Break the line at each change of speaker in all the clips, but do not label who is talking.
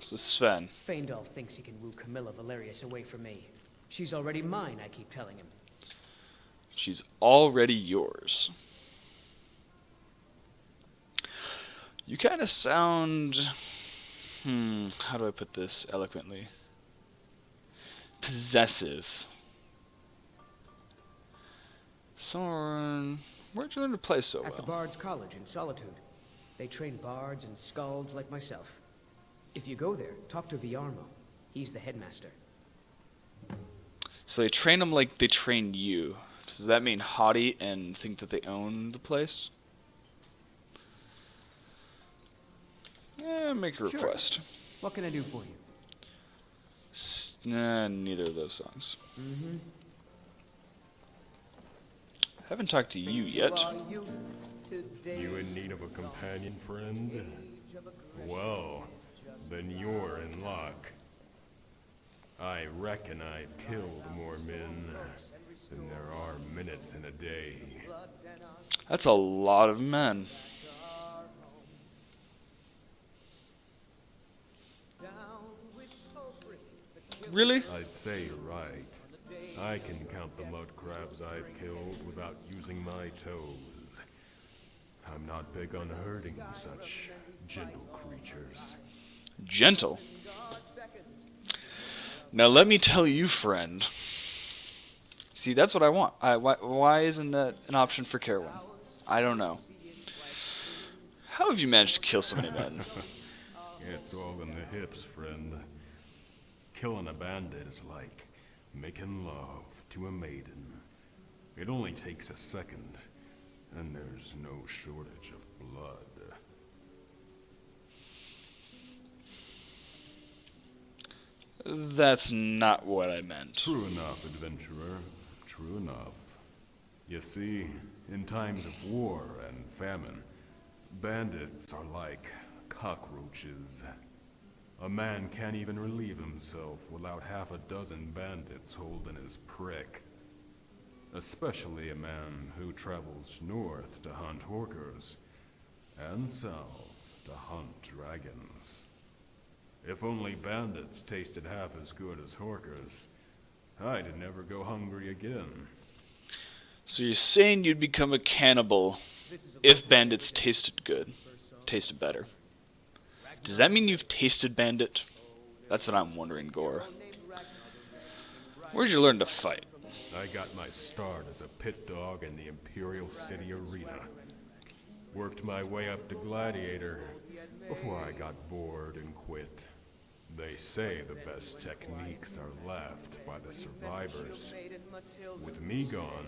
So Sven.
Faendal thinks he can woo Camilla Valerius away from me. She's already mine, I keep telling him.
She's already yours. You kind of sound... how do I put this eloquently? Possessive. Soren... Where'd you learn to play so well?
At the Bard's College in Solitude. They train bards and skalds like myself. If you go there, talk to Viarmo. He's the headmaster.
So they train them like they train you. Does that mean haughty and think that they own the place? Make a request.
Sure. What can I do for you?
Neither of those songs. Haven't talked to you yet.
You in need of a companion, friend? Well, then you're in luck. I reckon I've killed more men than there are minutes in a day.
That's a lot of men. Really?
I'd say you're right. I can count the mud crabs I've killed without using my toes. I'm not big on hurting such gentle creatures.
Gentle? Now let me tell you, friend. See, that's what I want. Why isn't that an option for Carowin? I don't know. How have you managed to kill so many men?
It's all in the hips, friend. Killing a bandit is like making love to a maiden. It only takes a second, and there's no shortage of blood.
That's not what I meant.
True enough, adventurer. True enough. You see, in times of war and famine, bandits are like cockroaches. A man can't even relieve himself without half a dozen bandits holding his prick. Especially a man who travels north to hunt horkers, and south to hunt dragons. If only bandits tasted half as good as horkers, I'd never go hungry again.
So you're saying you'd become a cannibal if bandits tasted good, tasted better. Does that mean you've tasted bandit? That's what I'm wondering, Gore. Where'd you learn to fight?
I got my start as a pit dog in the Imperial City Arena. Worked my way up to Gladiator before I got bored and quit. They say the best techniques are left by the survivors. With me gone,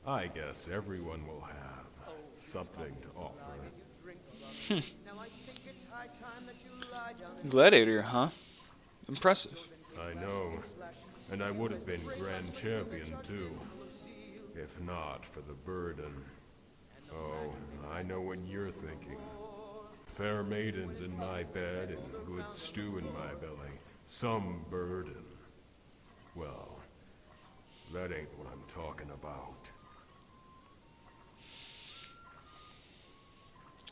I guess everyone will have something to offer.
Gladiator, huh? Impressive.
I know, and I would have been Grand Champion too, if not for the burden. Oh, I know what you're thinking. Fair maidens in my bed and good stew in my belly. Some burden. Well, that ain't what I'm talking about.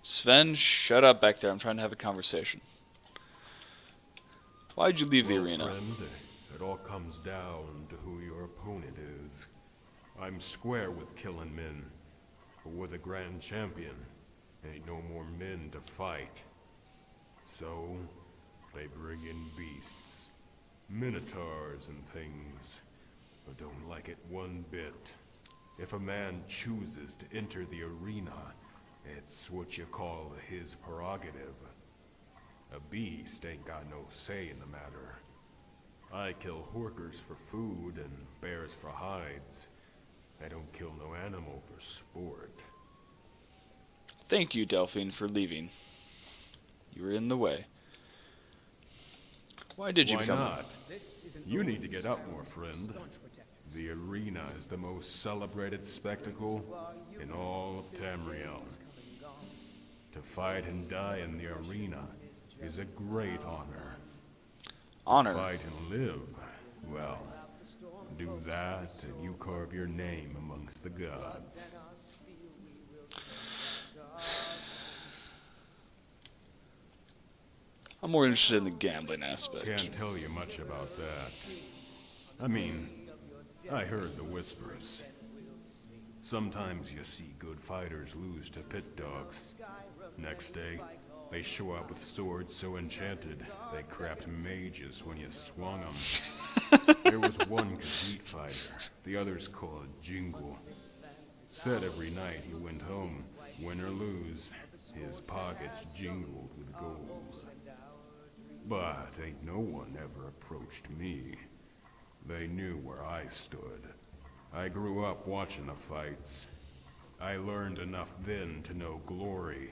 Sven, shut up back there. I'm trying to have a conversation. Why'd you leave the arena?
Friend, it all comes down to who your opponent is. I'm square with killing men, but with a grand champion, ain't no more men to fight. So, they bring in beasts, minotaurs and things, but don't like it one bit. If a man chooses to enter the arena, it's what you call his prerogative. A beast ain't got no say in the matter. I kill horkers for food and bears for hides. I don't kill no animal for sport.
Thank you, Delphine, for leaving. You were in the way. Why did you
Why
become...
not? You need to get up more, friend. The arena is the most celebrated spectacle in all of Tamriel. To fight and die in the arena is a great honor.
Honor?
To fight and live, well, do that and you carve your name amongst the gods.
I'm more interested in the gambling aspect.
Can't tell you much about that. I mean, I heard the whispers. Sometimes you see good fighters lose to pit dogs. Next day, they show up with swords so enchanted they crapped mages when you swung them. There was one Khajiit fighter, the others called Jingle. Said every night he went home, win or lose, his pockets jingled with gold. But ain't no one ever approached me. They knew where I stood. I grew up watching the fights. I learned enough then to know glory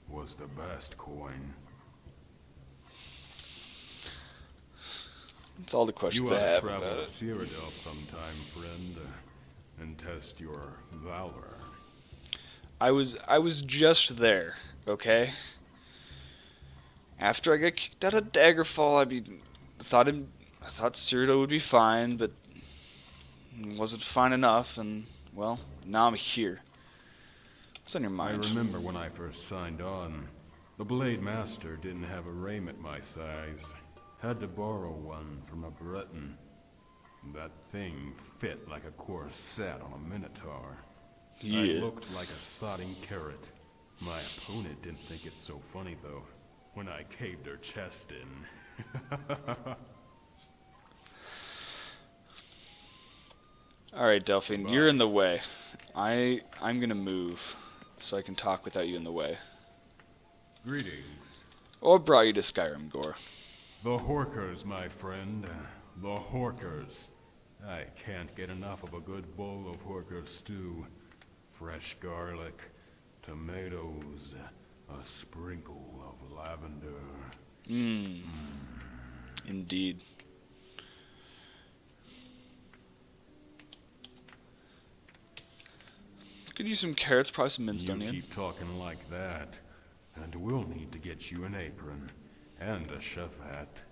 was the best coin.
That's all the questions
You
I
ought to
have
travel
about
to
it.
Cyrodiil sometime, friend, and test your valor.
I was just there, okay? After I got kicked out of Daggerfall, I thought Cyrodiil would be fine, but it wasn't fine enough, and well, now I'm here. What's on your
I
mind?
remember when I first signed on. The Blade Master didn't have a raiment my size. Had to borrow one from a Breton. That thing fit like a corset on a minotaur.
Yeah.
I looked like a sodding carrot. My opponent didn't think it so funny, though, when I caved her chest in.
Alright, Delphine,
Goodbye.
you're in the way. I'm gonna move so I can talk without you in the way.
Greetings.
What brought you to Skyrim, Gore?
The Horkers, my friend. The Horkers. I can't get enough of a good bowl of Horker stew. Fresh garlic, tomatoes, a sprinkle of lavender.
Indeed. Could use some carrots, probably some minced
You
onion.
keep talking like that, and we'll need to get you an apron and a chef hat.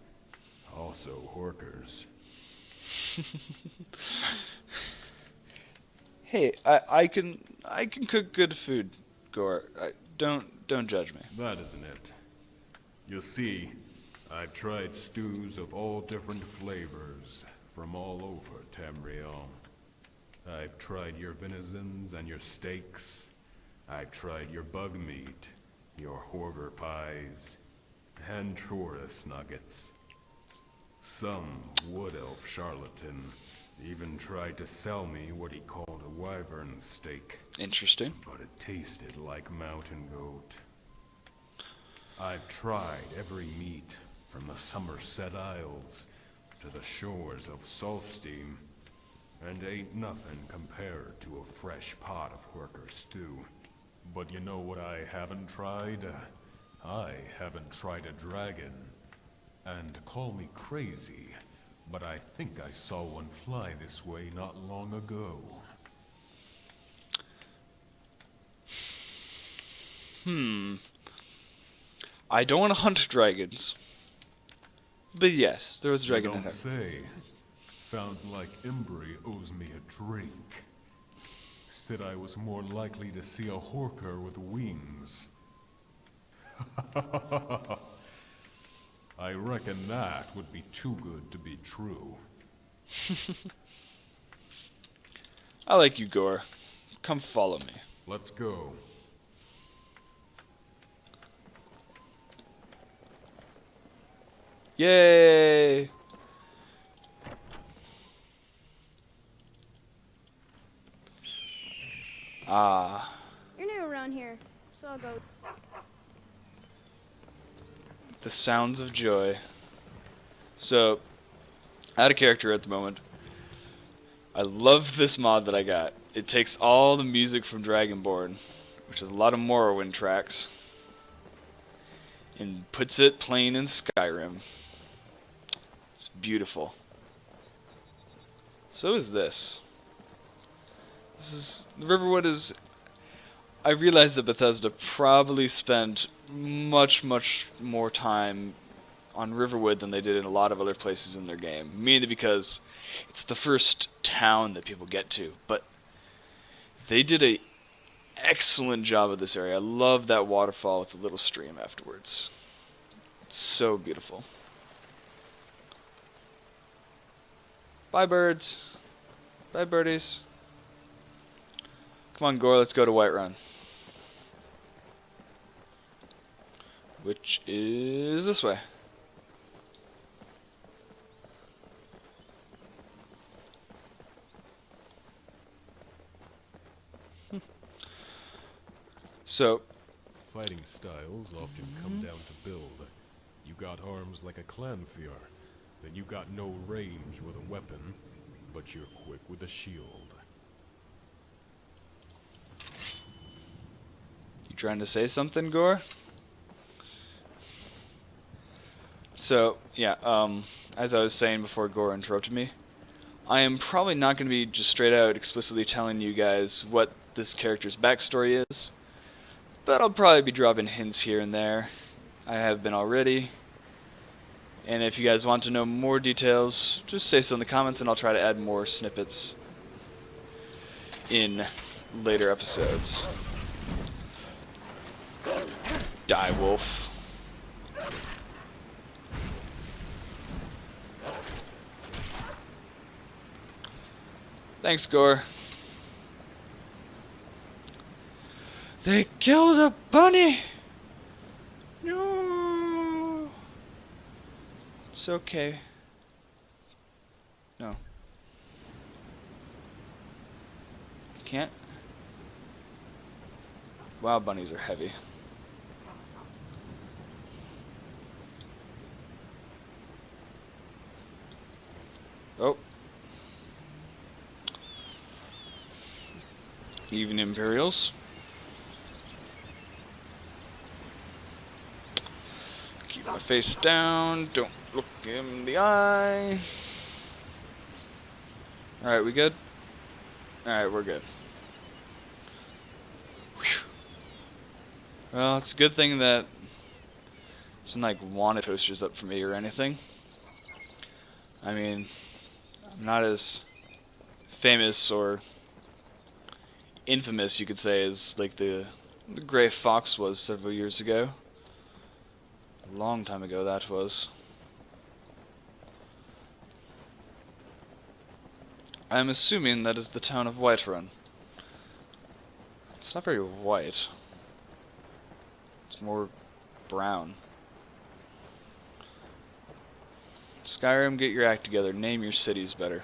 Also Horkers.
Hey, I can cook good food, Gore. Don't judge me.
That isn't it. You see, I've tried stews of all different flavors from all over Tamriel. I've tried your venizons and your steaks. I've tried your bug meat, your horger pies, and Taurus nuggets. Some wood elf charlatan even tried to sell me what he called a wyvern steak,
Interesting.
but it tasted like mountain goat. I've tried every meat from the Somerset Isles to the shores of Solstein, and ain't nothing compared to a fresh pot of Horker stew. But you know what I haven't tried? I haven't tried a dragon. And call me crazy, but I think I saw one fly this way not long ago.
I don't want to hunt dragons. But yes, there was a
You
dragon in
don't
there.
say. Sounds like Embry owes me a drink. Said I was more likely to see a Horker with wings. I reckon that would be too good to be true.
I like you, Gore. Come follow me.
Let's go.
Yay! Ah,
You're new around here, so I'll go.
the sounds of joy. So, out of character at the moment. I love this mod that I got. It takes all the music from Dragonborn, which is a lot of Morrowind tracks, and puts it playing in Skyrim. It's beautiful. So is this. Riverwood is. I realize that Bethesda probably spent much more time on Riverwood than they did in a lot of other places in their game. Mainly because it's the first town that people get to, but they did a excellent job of this area. I love that waterfall with the little stream afterwards. So beautiful. Bye, birds. Bye, birdies. Come on, Gore, let's go to Whiterun. Which is this way. So,
Fighting styles often come down to build. You got arms like a clanfiar, then you got no range with a weapon, but you're quick with a shield.
you trying to say something, Gore? So, yeah, as I was saying before Gore interrupted me, I am probably not going to be just straight out explicitly telling you guys what this character's backstory is, but I'll probably be dropping hints here and there. I have been already. And if you guys want to know more details, just say so in the comments and I'll try to add more snippets in later episodes. Die, wolf. Thanks, Gore. They killed a bunny! No! It's okay. No. Can't? Wow, bunnies are heavy. Oh. Even Imperials. Keep my face down. Don't look in the eye. Alright, we good? Alright, we're good. Whew. Well, it's a good thing that some like wanted posters up for me or anything. I mean, I'm not as famous or infamous, you could say, as like the Gray Fox was several years ago. A long time ago, that was. I'm assuming that is the town of Whiterun. It's not very white. It's more brown. Skyrim, get your act together. Name your cities better.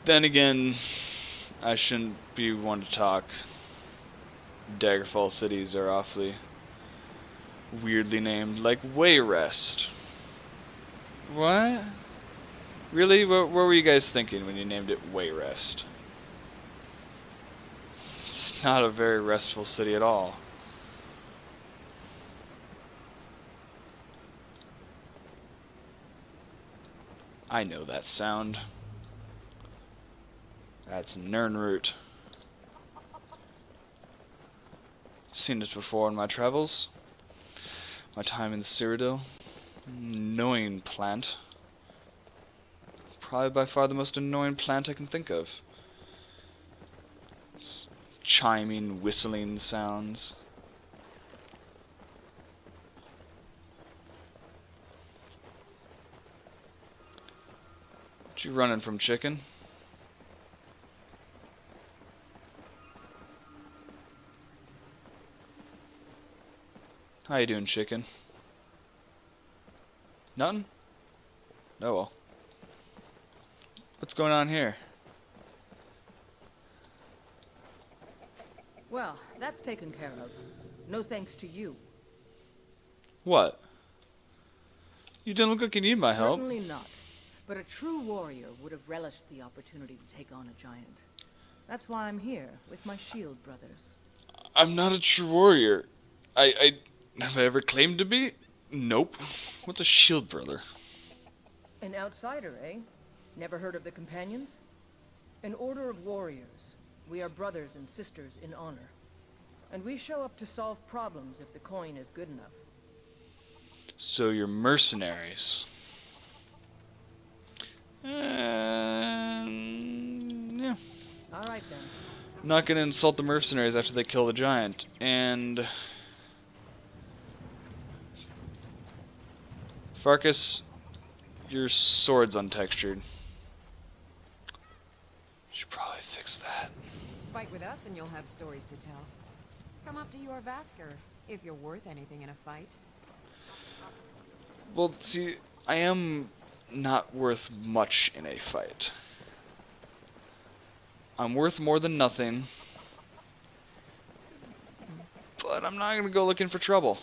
Then again, I shouldn't be one to talk. Daggerfall cities are awfully weirdly named, like Wayrest. What? Really? What were you guys thinking when you named it Wayrest? It's not a very restful city at all. I know that sound. That's Nirnroot. Seen it before in my travels. My time in the Cyrodiil. Annoying plant. Probably by far the most annoying plant I can think of. It's chiming, whistling sounds. What you running from, chicken? How you doing, chicken? Nothing? Oh well. What's going on here?
Well, that's taken care of. No thanks to you.
What? You didn't look like you need my help.
Certainly not. But a true warrior would have relished the opportunity to take on a giant. That's why I'm here, with my shield brothers.
I'm not a true warrior. Have I ever claimed to be? Nope. What's a shield brother?
An outsider, eh? Never heard of the Companions? An order of warriors. We are brothers and sisters in honor. And we show up to solve problems if the coin is good enough.
So you're mercenaries. Yeah.
All right, then.
I'm not gonna insult the mercenaries after they kill the giant. And Farkas, your sword's untextured. Should probably fix that.
Fight with us and you'll have stories to tell. Come up to your Vasker, if you're worth anything in a fight.
Well, see, I am not worth much in a fight. I'm worth more than nothing. But I'm not going to go looking for trouble.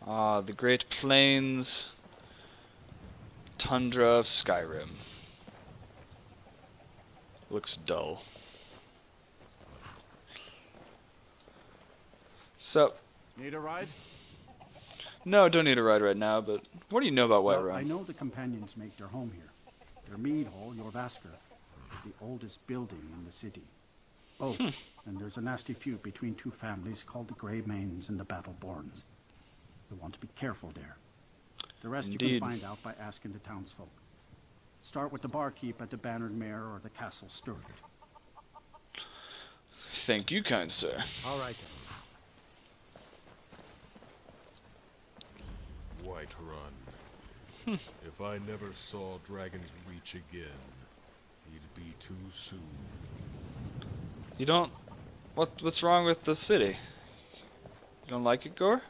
Ah, the Great Plains, tundra of Skyrim. Looks dull. So,
Need a ride?
no, don't need a ride right now, but what do you know about
Well,
Whiterun?
I know the companions make their home here. Their mead hall, your Vasker, is the oldest building in the city. Oh, and there's a nasty feud between two families called the Greymanes and the Battleborns. You'll want to be careful there. The rest you
Indeed.
can find out by asking the townsfolk. Start with the barkeep at the Bannered Mare or the Castle Steward.
Thank you, kind sir.
All right.
Whiterun. If I never saw Dragon's Reach again, he'd be too soon.
You don't... What's wrong with the city? You don't like it, Gore?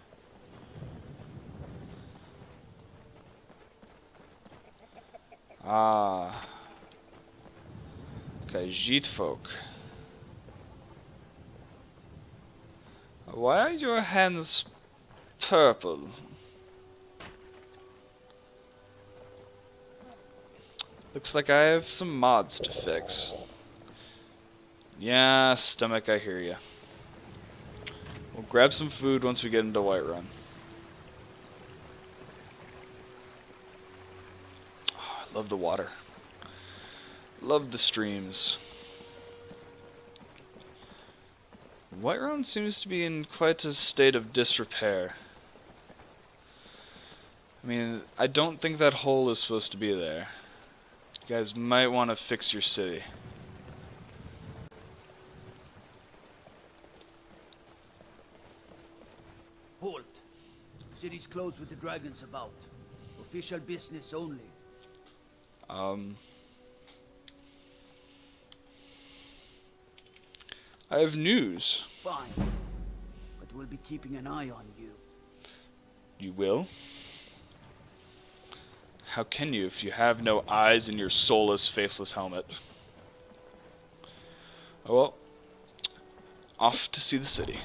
Ah. Khajiit folk. Why are your hands purple? Looks like I have some mods to fix. Yeah, stomach, I hear ya. We'll grab some food once we get into Whiterun. Oh, I love the water. Love the streams. Whiterun seems to be in quite a state of disrepair. I mean, I don't think that hole is supposed to be there. You guys might want to fix your city.
Halt. City's closed with the dragons about. Official business only.
I have news.
Fine. But we'll be keeping an eye on you.
You will? How can you if you have no eyes in your soulless, faceless helmet? Oh well. Off to see the city.